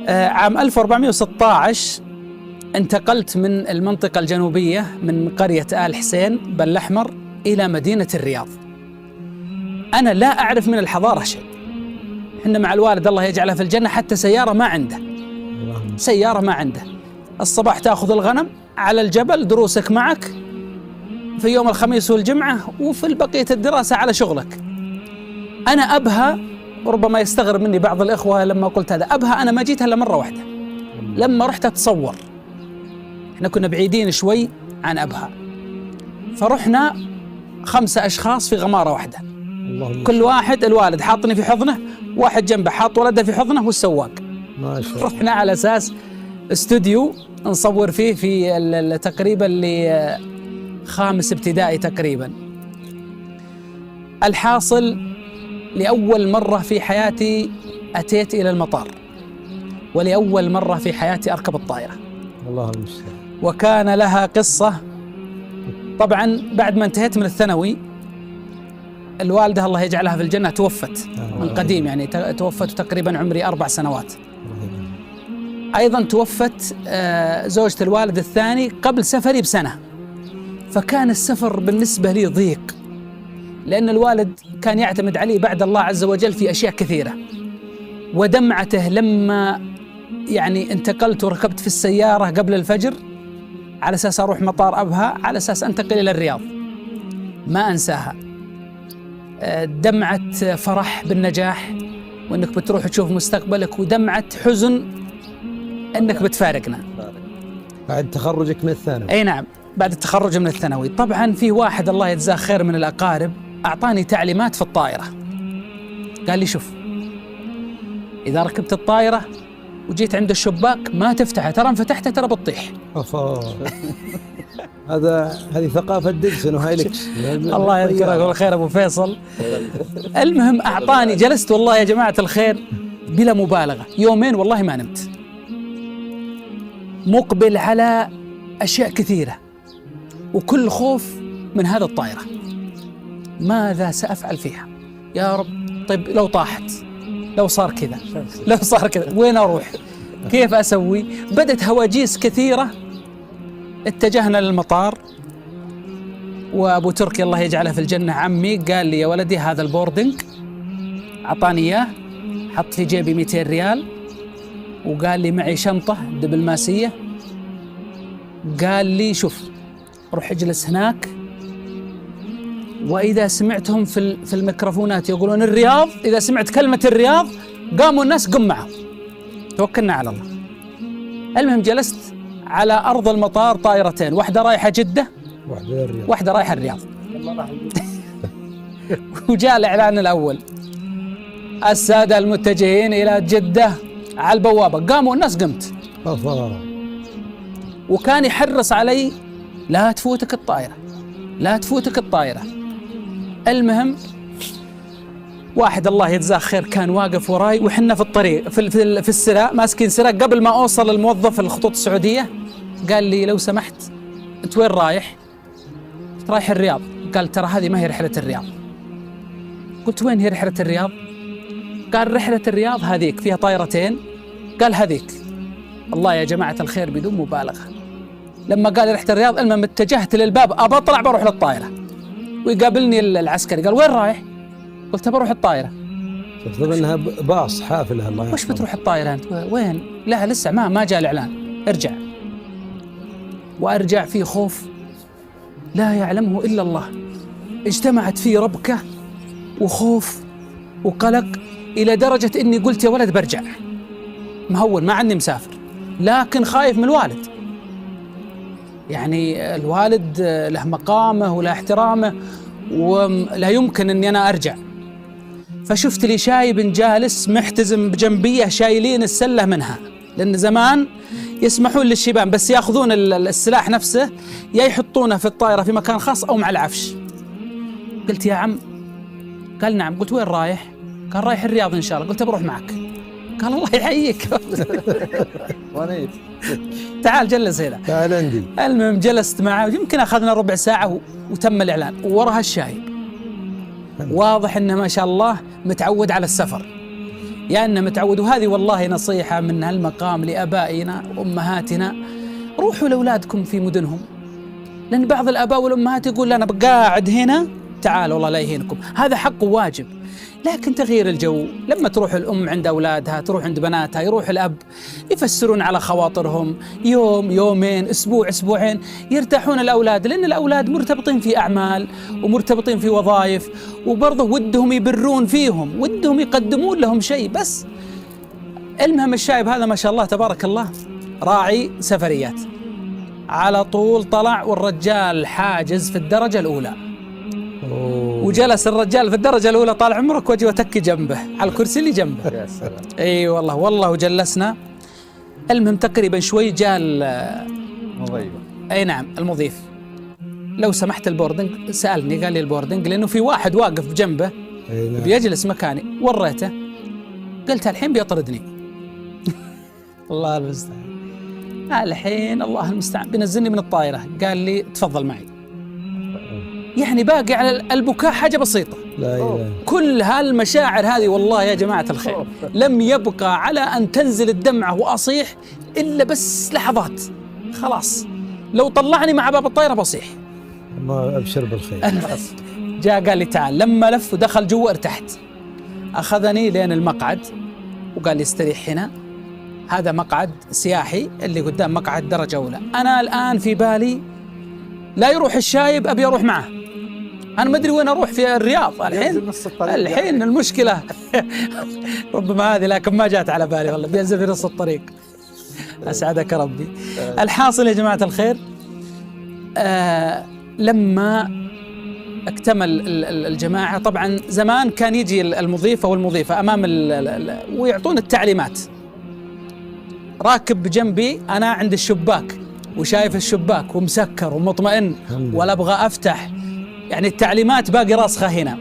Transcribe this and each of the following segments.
عام 1416 انتقلت من المنطقة الجنوبية من قرية آل حسين بن الأحمر إلى مدينة الرياض. أنا لا أعرف من الحضارة شيء. إحنا مع الوالد الله يجعله في الجنة حتى سيارة ما عنده، سيارة ما عنده. الصباح تأخذ الغنم على الجبل، دروسك معك في يوم الخميس والجمعة، وفي بقية الدراسة على شغلك. أنا أبها، ربما يستغرب مني بعض الإخوة لما قلت هذا، أبها أنا ما جيت إلا مرة واحدة لما رحت أتصور. إحنا كنا بعيدين شوي عن أبها، فرحنا 5 أشخاص في غمارة واحدة، كل واحد الوالد حاطني في حضنه، واحد جنبه حاط ولده في حضنه والسواق. ما شاء الله. رحنا على أساس استوديو نصور فيه في تقريبا ل5 ابتدائي تقريبا. الحاصل لأول مرة في حياتي أتيت إلى المطار، ولأول مرة في حياتي أركب الطائرة. الله المستعان. وكان لها قصة. طبعا بعد ما انتهيت من الثانوي، الوالدة الله يجعلها في الجنة توفت من قديم، يعني توفت تقريبا عمري 4 سنوات. أيضا توفت زوجة الوالد الثاني قبل سفري بسنة، فكان السفر بالنسبة لي ضيق، لأن الوالد كان يعتمد علي بعد الله عز وجل في أشياء كثيرة. ودمعته لما يعني انتقلت وركبت في السيارة قبل الفجر على أساس أروح مطار أبها على أساس أنتقل إلى الرياض، ما أنساها. دمعة فرح بالنجاح وأنك بتروح تشوف مستقبلك، ودمعة حزن أنك بتفارقنا بعد تخرجك من الثانوي. أي نعم، بعد التخرج من الثانوي. طبعا في واحد الله يجزاه خير من الأقارب أعطاني تعليمات في الطائرة، قال لي شوف، إذا ركبت الطائرة وجيت عند الشباك ما تفتحه، ترى ان فتحته ترى بتطيح. هذه ثقافة ديكسون وهايلكس. الله يذكرك بالخير أبو فيصل. المهم أعطاني، جلست والله يا جماعة الخير بلا مبالغة 2 يوم والله ما نمت، مقبل على أشياء كثيرة وكل خوف من هذا الطائرة. ماذا سأفعل فيها يا رب؟ طيب لو طاحت، لو صار كذا، لو صار كذا، وين أروح؟ كيف أسوي؟ بدت هواجيس كثيرة. اتجهنا للمطار، وأبو تركي الله يجعله في الجنة عمي قال لي يا ولدي هذا البوردنج، أعطاني إياه، حط في جيبي 200 ريال، وقال لي معي شنطة دبلوماسية، قال لي شوف روح اجلس هناك، وإذا سمعتهم في الميكروفونات يقولون الرياض، إذا سمعت كلمة الرياض قاموا الناس قم معهم، توكلنا على الله. المهم جلست على أرض المطار طائرتين، واحدة رايحة جدة واحدة رايحة الرياض. وجاء الإعلان الأول، السادة المتجهين إلى جدة، على البوابة قاموا الناس، قمت. وكان يحرص علي لا تفوتك الطائرة، لا تفوتك الطائرة. المهم واحد الله يجزاه خير كان واقف وراي، وحنا في الطريق في السراء ماسكين سراء، قبل ما أوصل الموظف الخطوط السعودية قال لي لو سمحت أنت وين رايح؟ رايح الرياض. قال ترى هذه ما هي رحلة الرياض. قلت وين هي رحلة الرياض؟ قال رحلة الرياض هذيك فيها طائرتين. قال هذيك. الله يا جماعة الخير بدون مبالغة لما قال رحلة الرياض، المهم اتجهت للباب أبى أطلع بروح للطائرة، ويقابلني العسكري قال وين رايح؟ قلت بروح الطائرة. تفضل انها باص حافلة. الله وش بتروح الطائرة أنت؟ وين؟ لا لسه ما جاء الإعلان، ارجع. وأرجع في خوف لا يعلمه إلا الله، اجتمعت فيه ربكة وخوف وقلق إلى درجة إني قلت يا ولد برجع، مهون ما عني مسافر، لكن خايف من الوالد. يعني الوالد له مقامه وله احترامه، ولا يمكن أني أنا أرجع. فشفت لي شايب جالس محتزم بجنبيه، شايلين السلة منها، لأن زمان يسمحون للشبان بس يأخذون السلاح نفسه، يا يحطونه في الطائرة في مكان خاص أو مع العفش. قلت يا عم، قال نعم. قلت وين رايح؟ قال رايح الرياض إن شاء الله. قلت بروح معك. قال الله يحييك. تعال جلس هنا، تعال عندي. المهم جلست معه، يمكن أخذنا ربع ساعة وتم الإعلان، ووراها الشايب واضح إنه ما شاء الله متعود على السفر. يا أنه متعود. وهذه والله نصيحة من هالمقام لآبائنا وأمهاتنا، روحوا لأولادكم في مدنهم، لأن بعض الآباء والأمهات يقول لا أنا بقاعد هنا، تعالوا الله لا يهينكم، هذا حق وواجب. لكن تغيير الجو، لما تروح الأم عند أولادها، تروح عند بناتها، يروح الأب، يفسرون على خواطرهم، يوم يومين أسبوع أسبوعين، يرتاحون الأولاد، لأن الأولاد مرتبطين في أعمال ومرتبطين في وظائف، وبرضه ودهم يبرون فيهم، ودهم يقدمون لهم شيء. بس المهم الشايب هذا ما شاء الله تبارك الله راعي سفريات، على طول طلع والرجال حاجز في الدرجة الأولى. وجلس الرجال في الدرجة الأولى طال عمرك، وجه وتكي جنبه على الكرسي اللي جنبه. يا سلام. اي والله وجلسنا. المهم تقريبا شوي جاء مضيف. اي نعم المضيف، لو سمحت البوردنج، سألني قال لي البوردنج، لأنه في واحد واقف جنبه بيجلس مكاني، وريته قلت الحين بيطردني. الله المستعان، الحين الله المستعان بينزلني من الطائرة. قال لي تفضل معي، يعني باقي على البكاء حاجة بسيطة. لا إله. كل هالمشاعر هذه والله يا جماعة الخير لم يبقى على أن تنزل الدمعة وأصيح إلا بس لحظات، خلاص لو طلعني مع باب الطائرة بصيح. ما أبشر بالخير. جاء قال لي تعال، لما لف ودخل جوا ارتحت، أخذني لين المقعد وقال لي استريح هنا، هذا مقعد سياحي اللي قدام مقعد درجة أولى. أنا الآن في بالي لا يروح الشايب، أبي أروح معه، أنا ما أدري وين أروح في الرياض الحين المشكلة. ربما هذه لكن ما جات على بالي والله، بينزل في نص الطريق. أسعدك ربي. الحاصل يا جماعة الخير، لما اكتمل الجماعة، طبعا زمان كان يجي المضيف أو المضيفة أمام ويعطون التعليمات. راكب بجنبي أنا عند الشباك وشايف الشباك ومسكر ومطمئن ولا أبغى أفتح، يعني التعليمات باقي راسخة هنا.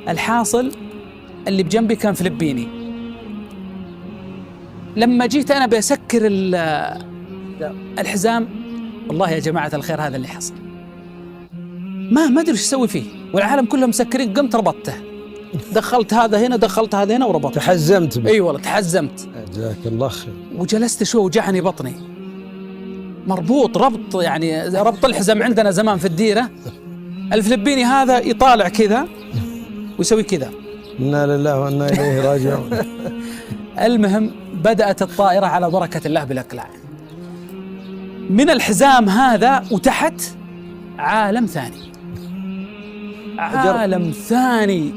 الحاصل اللي بجنبي كان فلبيني، لما جيت أنا بسكر الحزام، والله يا جماعة الخير هذا اللي حصل، ما أدري إيش أسوي فيه، والعالم كلهم مسكرين. قمت ربطته، دخلت هذا هنا دخلت هذا هنا وربطته. تحزمت بي. أي والله تحزمت. جزاك الله خير. وجلست شوي وجعني بطني، مربوط ربط، يعني ربط الحزام عندنا زمان في الديرة. الفلبيني هذا يطالع كذا ويسوي كذا. إنا لله وإنا إليه راجعون. المهم بدأت الطائرة على بركة الله بالأقلاع، من الحزام هذا وتحت عالم ثاني، عالم ثاني،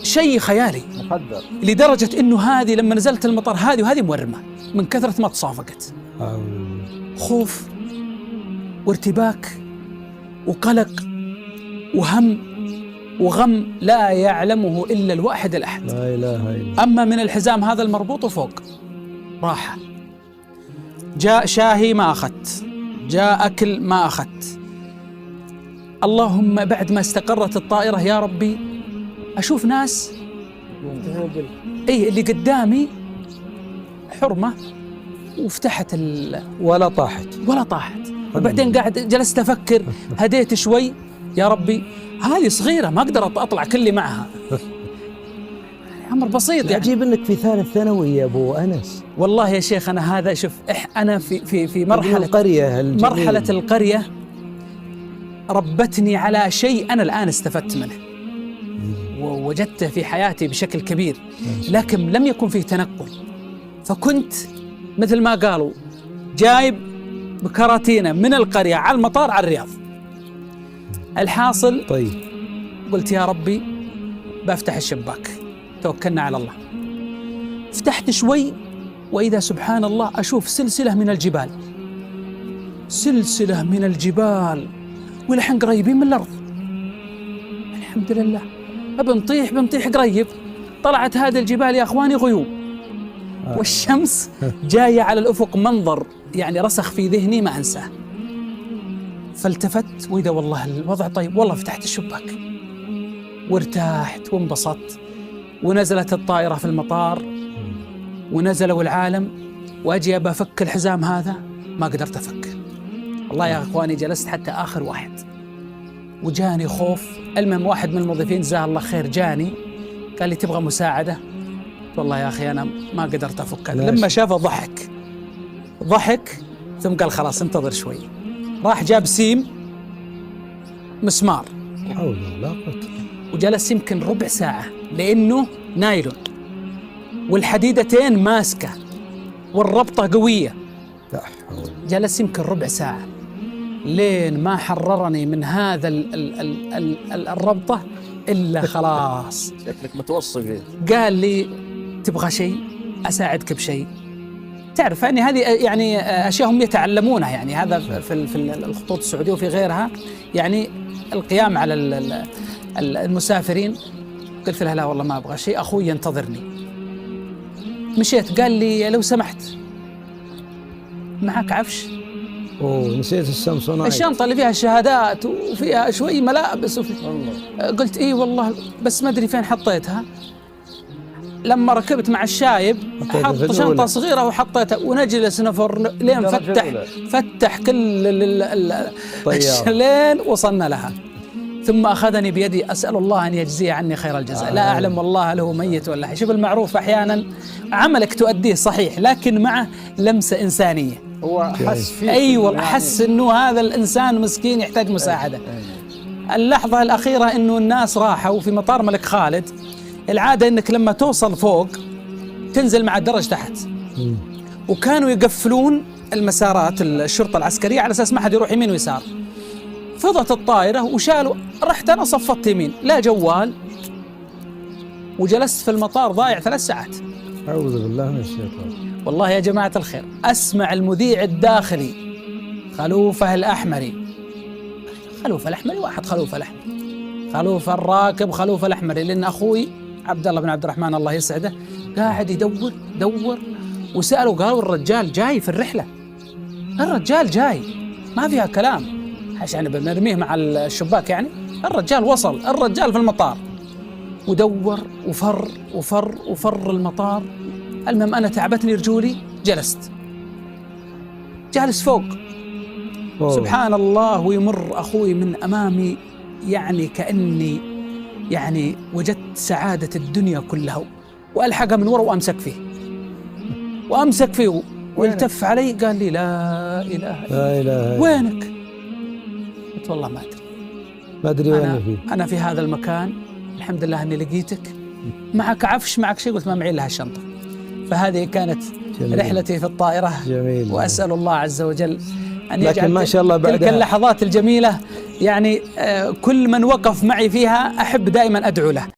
شيء خيالي، لدرجة إنه هذه لما نزلت المطار هذه وهذه مورمة من كثرة ما تصافقت. خوف وارتباك وقلق وهم وغم لا يعلمه إلا الواحد الأحد. لا إله إلا الله. أما من الحزام هذا المربوط فوق راحة، جاء شاهي ما أخذت، جاء أكل ما أخذت. اللهم بعد ما استقرت الطائرة يا ربي أشوف ناس اللي قدامي حرمة وفتحت ولا طاحت. وبعدين قاعد جلست أفكر، هديت شوي يا ربي هذه صغيرة ما أقدر أطلع كلي معها. أمر بسيط يعني. عجيب أنك في ثالث ثانوي يا أبو أنس. والله يا شيخ أنا هذا شوف، أنا في مرحلة القرية ربتني على شيء أنا الآن استفدت منه ووجدته في حياتي بشكل كبير، لكن لم يكن فيه تنقل، فكنت مثل ما قالوا جايب بكراتينة من القرية على المطار على الرياض. الحاصل طيب قلت يا ربي بفتح الشباك، توكلنا على الله. فتحت شوي وإذا سبحان الله أشوف سلسلة من الجبال ولحن قريبين من الأرض. الحمد لله بنطيح قريب. طلعت هذه الجبال يا أخواني غيوم والشمس جاية على الأفق، منظر يعني رسخ في ذهني ما أنساه. فالتفت وإذا والله الوضع طيب، والله فتحت الشباك وارتاحت وانبسطت. ونزلت الطائرة في المطار ونزلوا العالم، وأجي أبى أفك الحزام هذا ما قدرت أفك. والله يا أخواني جلست حتى آخر واحد وجاني خوف. المهم واحد من الموظفين جزاه الله خير جاني قال لي تبغى مساعدة؟ والله يا أخي أنا ما قدرت أفكها. ماشي. لما شافه ضحك ثم قال خلاص انتظر شوي. راح جاب سيم مسمار حول ولا قوة. وجلس يمكن ربع ساعة لأنه نايلون والحديدتين ماسكة والربطة قوية. لا حول. جلس يمكن ربع ساعة لين ما حررني من هذا الربطة إلا خلاص. شكلك متوصي فيه. قال لي تبغى شيء أساعدك بشيء. تعرف يعني هذه يعني أشياء هم يتعلمونها، يعني هذا في الخطوط السعودية وفي غيرها، يعني القيام على المسافرين. قلت له لا والله ما أبغى شيء، أخوي ينتظرني. مشيت قال لي لو سمحت معك عفش؟ اوه نسيت السامسونايت. الشنطة اللي فيها الشهادات وفيها شوي ملابس قلت إيه والله بس ما أدري فين حطيتها. لما ركبت مع الشايب حط شنطة صغيرة وحطيتها ونجلس نفر لين فتح كل لين وصلنا لها. ثم أخذني بيدي أسأل الله أن يجزيه عني خير الجزاء. لا أعلم والله له ميت ولا حي. شوف المعروف أحيانا عملك تؤديه صحيح لكن مع لمسة إنسانية. هو حس فيه. أيوة أحس أنه هذا الإنسان مسكين يحتاج مساعدة. اللحظة الأخيرة أنه الناس راحوا في مطار الملك خالد. العادة أنك لما توصل فوق تنزل مع الدرج تحت، وكانوا يقفلون المسارات الشرطة العسكرية على أساس ما حد يروح يمين ويسار. فضت الطائرة وشالوا، رحت أنا صفت يمين لا جوال، وجلست في المطار ضايع 3 ساعات. أعوذ بالله من الشيطان. والله يا جماعة الخير أسمع المذيع الداخلي خلوفة الأحمري، خلوفة الأحمري واحد، خلوفة الأحمري، خلوفة الراكب، خلوفة الأحمري، لأن أخوي عبد الله بن عبد الرحمن الله يسعده قاعد يدور وسأله قالوا الرجال جاي في الرحلة، الرجال جاي ما فيها كلام، عشان بنرميه مع الشباك يعني. الرجال وصل، الرجال في المطار، ودور وفر المطار. المهم أنا تعبتني رجولي، جالس فوق. سبحان الله، ويمر أخوي من أمامي يعني كأني يعني وجدت سعادة الدنيا كلها، وألحقها من وراء وأمسك فيه والتف علي قال لي لا إله إلا وينك؟ قلت والله ما أدري أنا في هذا المكان، الحمد لله أني لقيتك. معك عفش معك شيء؟ قلت ما معي لها الشنطة. فهذه كانت جميل. رحلتي في الطائرة. جميل. وأسأل الله عز وجل أن يجعل ما شاء الله تلك اللحظات الجميلة يعني كل من وقف معي فيها أحب دائما أدعو له.